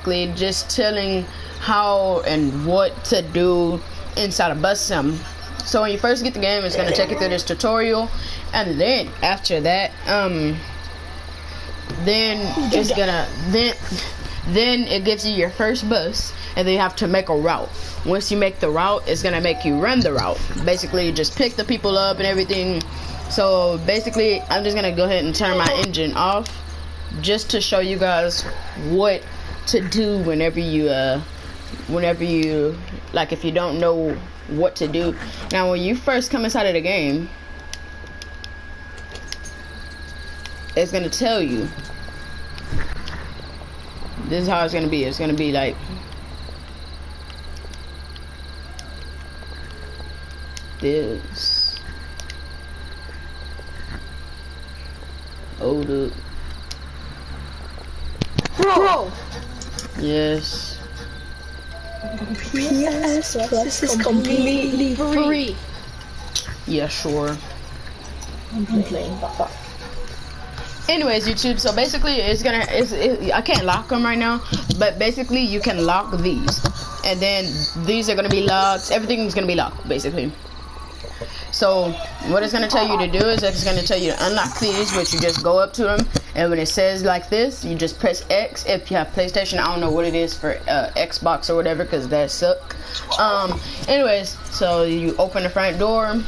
basically just telling how and what to do inside a bus sim. So when you first get the game, it's gonna take you through this tutorial, and then after that, then it's gonna then it gives you your first bus, and then you have to make a route. Once you make the route, it's gonna make you run the route. Basically, you just pick the people up and everything. So basically, I'm just gonna go ahead and turn my engine off, just to show you guys what to do whenever you like, if you don't know what to do. Now, when you first come inside of the game, it's gonna tell you. This is how it's gonna be. It's gonna be like this. Hold up. Bro! Yes. PS Plus is completely free. Yeah, sure. I'm playing, but Anyways, YouTube, so basically I can't lock them right now, but basically you can lock these, and then these are gonna be locked. Everything's gonna be locked, basically. So what it's gonna tell you to do is it's gonna tell you to unlock these, which you just go up to them, and when it says like this, you just press X. If you have PlayStation, I don't know what it is for Xbox or whatever, because that suck. Anyways, so you open the front door,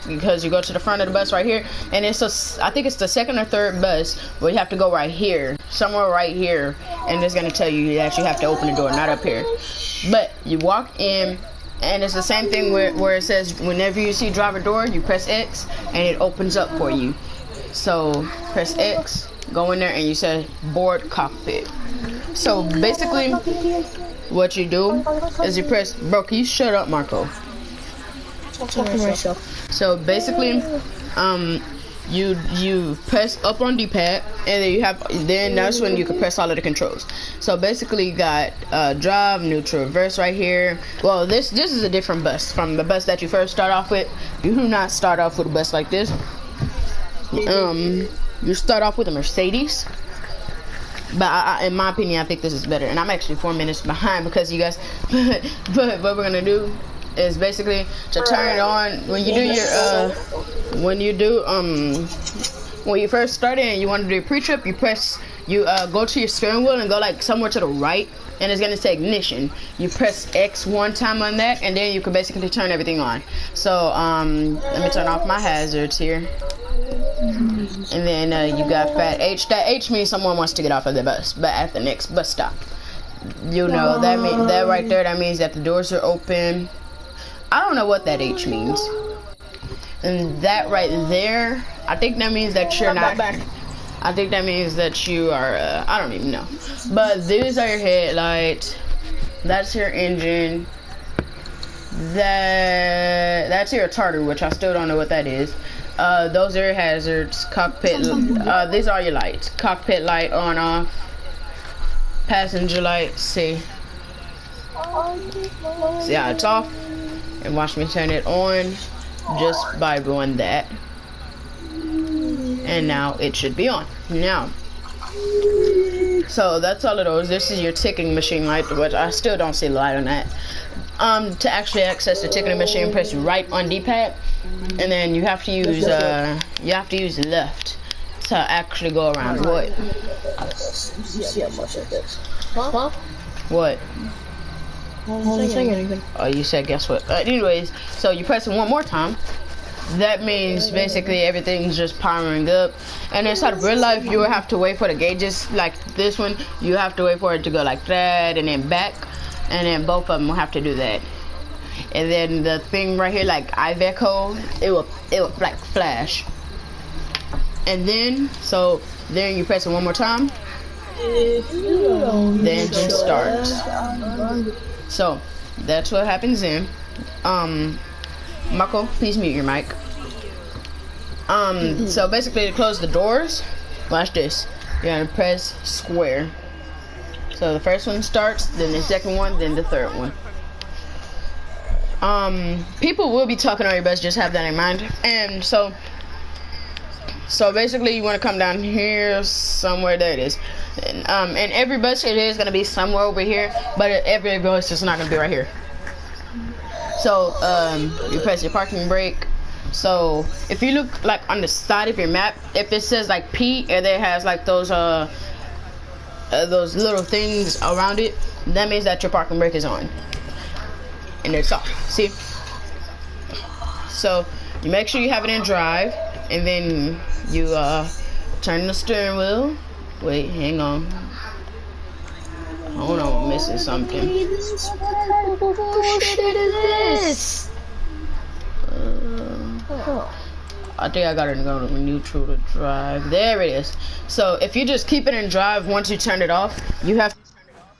because you go to the front of the bus right here, and it's I think it's the second or third bus where you have to go right here, somewhere right here, and it's gonna tell you that you have to open the door, not up here. But you walk in, and it's the same thing where it says whenever you see driver door, you press X and it opens up for you. So press X, go in there, and you say board cockpit. So basically what you do is you press, bro, can you shut up, Marco? talking to myself. So basically, you press up on D-pad, and then that's when you can press all of the controls. So basically, you got drive, neutral, reverse right here. Well, this is a different bus from the bus that you first start off with. You do not start off with a bus like this. You start off with a Mercedes. But in my opinion, I think this is better. And I'm actually 4 minutes behind because you guys. But what we're gonna do is basically to turn it on when you do your when you first start it and you want to do a pre-trip, you go to your steering wheel and go like somewhere to the right, and it's gonna say ignition. You press X one time on that, and then you can basically turn everything on. So let me turn off my hazards here, and then you got fat H. That H means someone wants to get off of the bus, but at the next bus stop. You know that right there, that means that the doors are open. I don't know what that H means. And that right there, I think that means that you're not. I think that means that you are. I don't even know. But these are your headlights. That's your engine. That's your tartar, which I still don't know what that is. Those are your hazards. Cockpit. These are your lights. Cockpit light on off. Passenger light. See. Yeah, it's off. And watch me turn it on just by doing that. And now it should be on. Now, so that's all it is. This is your ticking machine light, which I still don't see the light on that. To actually access the ticking machine, press right on D-pad, and then you have to use left to actually go around. What? Huh? What? I wasn't saying anything. Oh, you said guess what? Anyways, so you press it one more time. That means basically everything's just powering up. And inside of real life, you will have to wait for the gauges like this one. You have to wait for it to go like that and then back, and then both of them will have to do that. And then the thing right here, like Iveco, it will like flash. And then then you press it one more time. The engine starts. So that's what happens then. Marco, please mute your mic. So basically to close the doors, watch this. You're gonna press square. So the first one starts, then the second one, then the third one. People will be talking on your bus, just have that in mind. And so So basically, you want to come down here somewhere. There it is. And every bus it is going to be somewhere over here, but every bus is not going to be right here. So you press your parking brake. So if you look like on the side of your map, if it says like P and it has like those little things around it, that means that your parking brake is on and it's off. See? So you make sure you have it in drive, and then you turn the steering wheel. Wait, hang on. Hold on, I'm missing something. I think I gotta go to neutral to drive. There it is. So if you just keep it in drive, once you turn it off, you have to turn it off.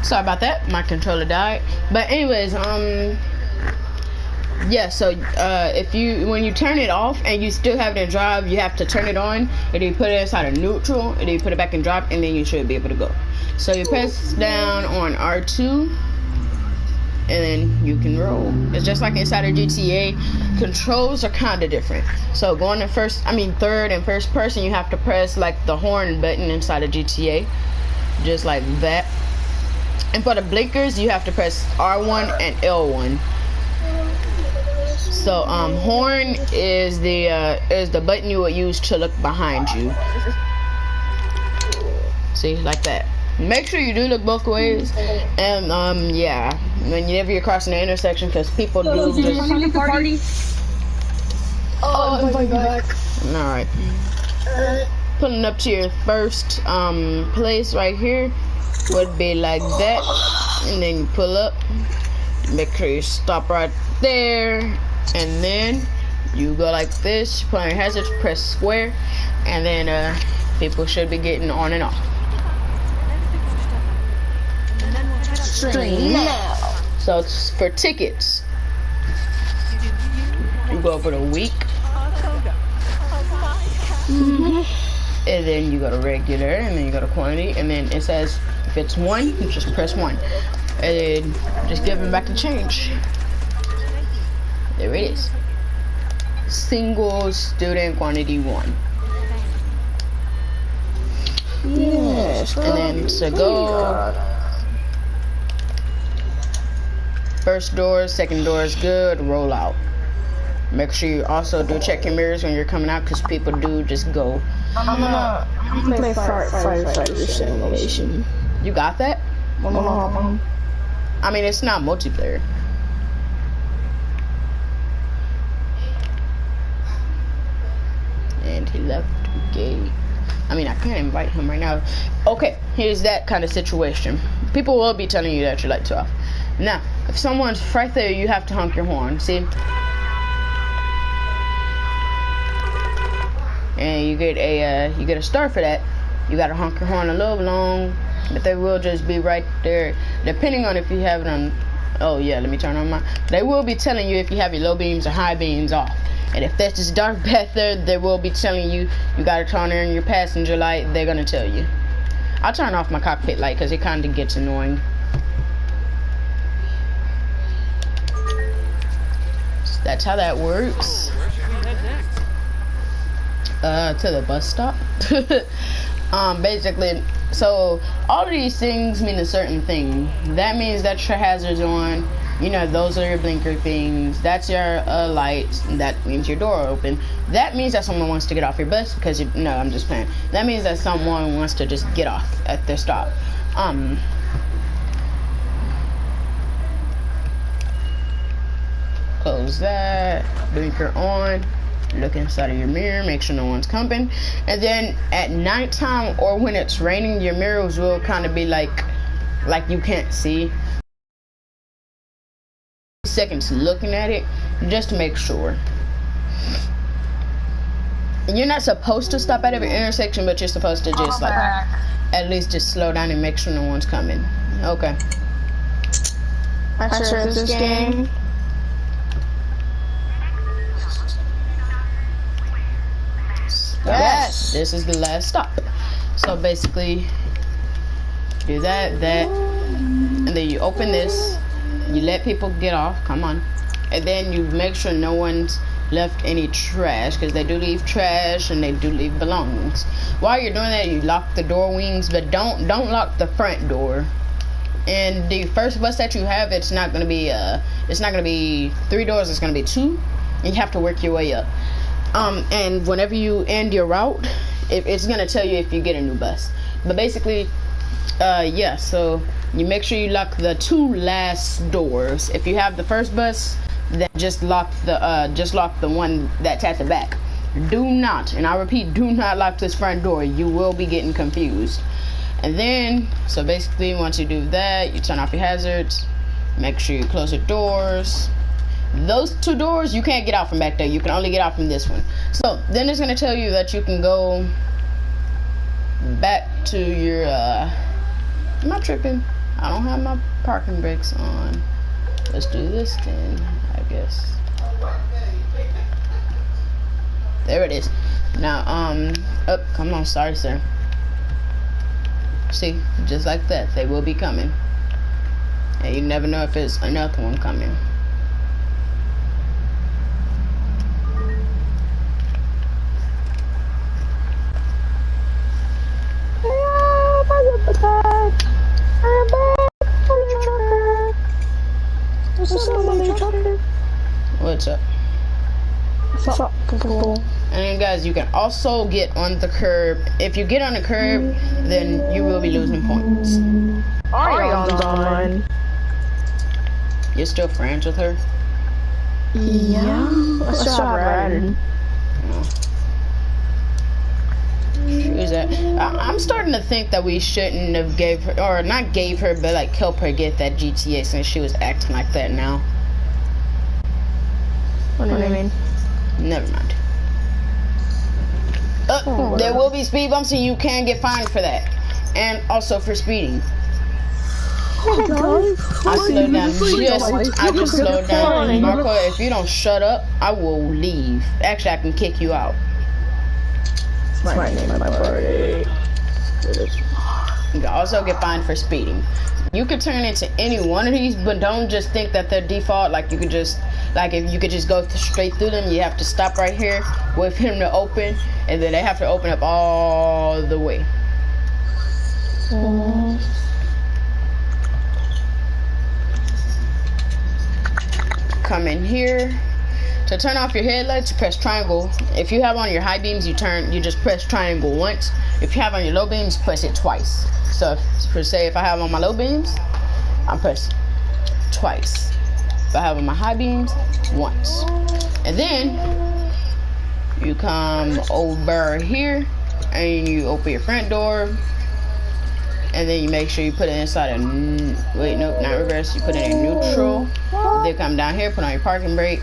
Sorry about that, my controller died. But anyways, yeah, so when you turn it off and you still have it in drive, you have to turn it on, and then you put it inside of neutral, and then you put it back in drive, and then you should be able to go. So you press down on R2, and then you can roll. It's just like inside of GTA. Controls are kind of different. So going to third and first person, you have to press like the horn button inside of GTA, just like that. And for the blinkers, you have to press R1 and L1. So horn is the button you would use to look behind you. See, like that. Make sure you do look both ways. And yeah, whenever you're crossing the intersection, because people do just. Party. Oh, I'm back. All right. Pulling up to your first place right here would be like that, and then you pull up. Make sure you stop right there, and then you go like this. Put on your hazards, press square, and then people should be getting on and off. Stream now. So it's for tickets. You go over to week. And then you go to regular, and then you go to quantity, and then it says if it's 1, you just press 1, and then just give them back the change. There it is. Single student quantity 1. Yes. And then to go, first door, second door is good. Roll out. Make sure you also do check your mirrors when you're coming out, because people do just go. I'm gonna play Firefighter Simulation. You got that? I mean, it's not multiplayer. And he left the gate. I mean, I can't invite him right now. Okay, here's that kind of situation. People will be telling you that your lights are off. Now, if someone's right there, you have to honk your horn. See? And you get a star for that. You gotta honk your horn a little long, but they will just be right there, depending on if you have it on. Oh yeah, let me turn on my. They will be telling you if you have your low beams or high beams off. And if there's this dark back there, they will be telling you gotta turn on your passenger light. They're gonna tell you. I'll turn off my cockpit light because it kind of gets annoying. So that's how that works. To the bus stop. Basically, so all of these things mean a certain thing. That means that your hazards on. You know, those are your blinker things. That's your lights. That means your door open. That means that someone wants to get off your bus because no, I'm just playing. That means that someone wants to just get off at their stop. close that, blinker on, look inside of your mirror, make sure no one's coming. And then at nighttime or when it's raining, your mirrors will kind of be like you can't see. Seconds looking at it just to make sure. You're not supposed to stop at every intersection, but you're supposed to just like at least just slow down and make sure no one's coming. Okay. I sure this game. Yes, this is the last stop. So basically, do that, and then you open this. You let people get off. Come on, and then you make sure no one's left any trash, because they do leave trash and they do leave belongings. While you're doing that, you lock the door wings, but don't lock the front door. And the first bus that you have, it's not gonna be 3 doors. It's gonna be 2. You have to work your way up. And whenever you end your route, it's gonna tell you if you get a new bus. But basically, yeah. So you make sure you lock the 2 last doors. If you have the first bus, then just lock the one that's at the back. Do not, and I repeat, do not lock this front door. You will be getting confused. And then, so basically, once you do that, you turn off your hazards. Make sure you close the doors. Those 2 doors, you can't get out from back there. You can only get out from this one. So then it's gonna tell you that you can go back to your. Am I tripping? I don't have my parking brakes on. Let's do this then, I guess. There it is. Now, oh, come on, sorry, sir. See, just like that, they will be coming. And you never know if it's another one coming. What's up? What's up, people? And then guys, you can also get on the curb. If you get on the curb, then you will be losing points. Arion's on. You're still friends with her? Yeah. Let's try riding. Who's that? I'm starting to think that we shouldn't have gave her, or not gave her, but like help her get that GTA since she was acting like that now. What do you mean? Never mind. There will be speed bumps and you can get fined for that. And also for speeding. I slowed down I just slowed down. Marco, if you don't shut up, I will leave. Actually, I can kick you out. My name, my party. You can also get fined for speeding. You could turn into any one of these, but don't just think that they're default. Like you could just, like if you could just go straight through them, you have to stop right here, wait for him to open, and then they have to open up all the way. Come in here. To turn off your headlights, press triangle. If you have on your high beams, you just press triangle once. If you have on your low beams, press it twice. So if I have on my low beams, I press twice. If I have on my high beams, once. And then you come over here and you open your front door. And then you make sure you put it inside a, wait, nope, not reverse. You put it in neutral. Then come down here, put on your parking brake.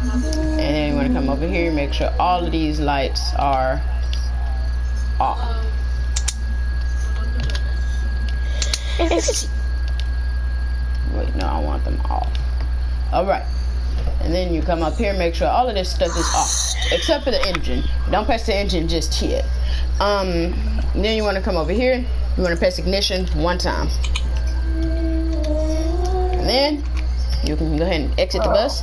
And then you want to come over here, make sure all of these lights are off. Wait, no, I want them off. Alright. And then you come up here, make sure all of this stuff is off. Except for the engine. Don't press the engine just yet. Then you want to come over here. You want to press ignition 1 time. And then you can go ahead and exit the bus.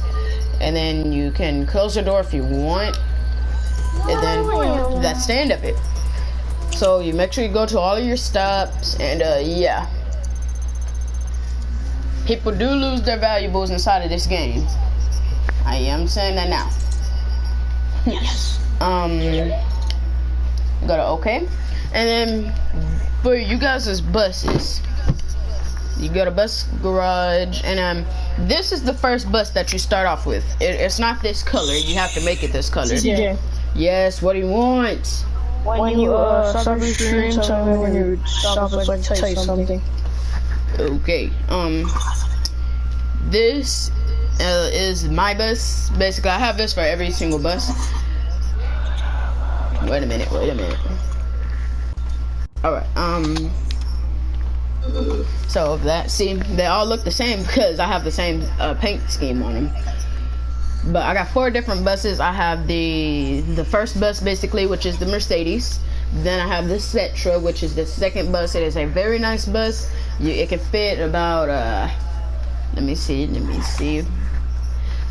And then you can close the door if you want. And then that's the end of it. So you make sure you go to all of your stops. And yeah. People do lose their valuables inside of this game. I am saying that now. Yes. Go to OK. And then for you guys' buses, You go to bus garage, and this is the first bus that you start off with. It's not this color. You have to make it this color. CJ. Yes. What do you want? When you stop your stream, tell me when you stop so I can tell you something. Okay. This is my bus. Basically, I have this for every single bus. Wait a minute. Alright, so that, see, they all look the same because I have the same paint scheme on them. But I got 4 different buses. I have the first bus, basically, which is the Mercedes. Then I have the Setra, which is the second bus. It is a very nice bus. It can fit about, let me see. It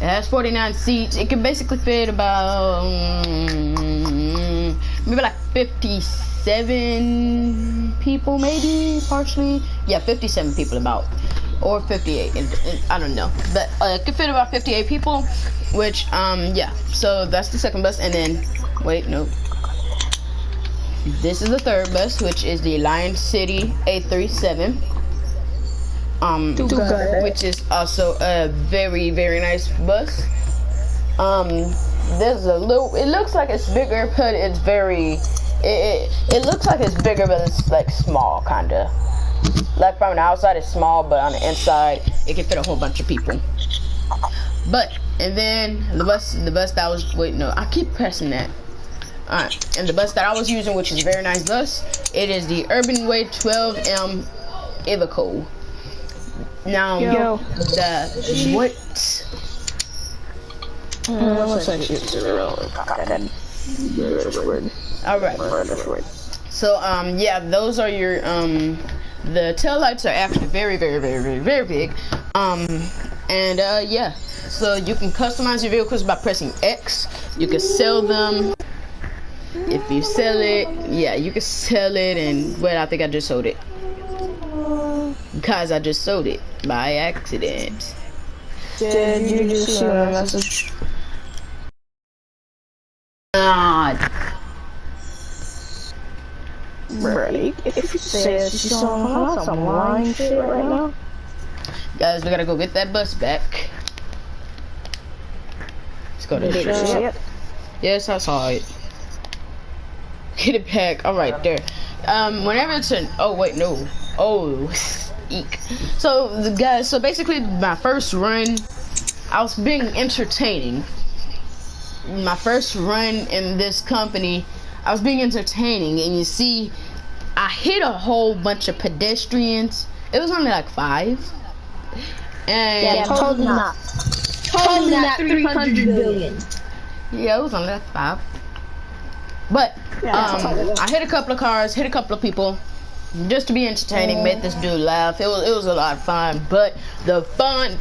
has 49 seats. It can basically fit about, maybe like 57 people, maybe, partially. Yeah, 57 people about. Or 58, I don't know. But it can fit about 58 people, which, yeah. So that's the second bus, and then, wait, no. This is the third bus, which is the Lion City 837. Which is also a very, very nice bus. There's a little, it looks like it's bigger, but it's very, it looks like it's bigger, but it's like small, kinda. Like from the outside it's small, but on the inside it can fit a whole bunch of people. But, and then the bus that was, wait, no, I keep pressing that. Alright, and the bus that I was using, which is a very nice bus, it is the Urbanway 12M Iveco. Now, what? Alright. So, yeah, those are your, the tail lights are actually very, very, very, very, very big. Yeah. So you can customize your vehicles by pressing X. You can sell them. If you sell it, yeah, you can sell it, and, well, I think I just sold it. Because I just sold it by accident. Did you just see my message? Right. If you say it, you don't have some lying shit right now. Guys, we gotta go get that bus back. Let's go to the shop. Yes, I saw it. Get it back. Alright, there. Whenever it's an, oh wait, no. Oh, eek. So, guys, so basically my first run, I was being entertaining. My first run in this company, I was being entertaining, and you see, I hit a whole bunch of pedestrians. It was only like 5. And yeah, totally not. Totally not 300 billion. Yeah, it was only like 5. But I hit a couple of cars, hit a couple of people, just to be entertaining, made this dude laugh. It was a lot of fun. But the fun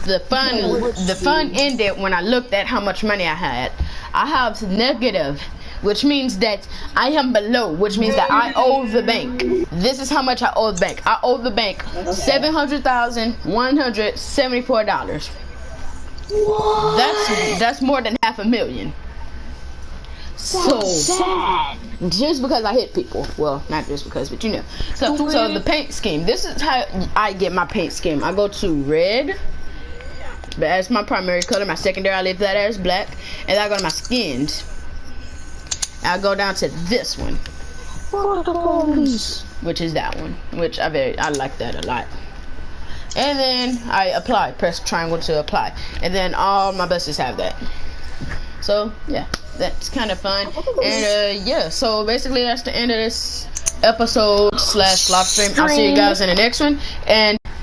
ended when I looked at how much money I had. I have negative, which means that I am below, which means that I owe the bank. This is how much I owe the bank. I owe the bank $700,174. That's more than $500,000. So sad. Just because I hit people. Well, not just because, but you know. So the paint scheme. This is how I get my paint scheme. I go to red. That's my primary color. My secondary, I leave that as black. And I go to my skins. I'll go down to this one, which is that one, which I like that a lot. And then I apply, press triangle to apply, and then all my buses have that. So yeah, that's kind of fun. And yeah, so basically that's the end of this episode / live stream. I'll see you guys in the next one. And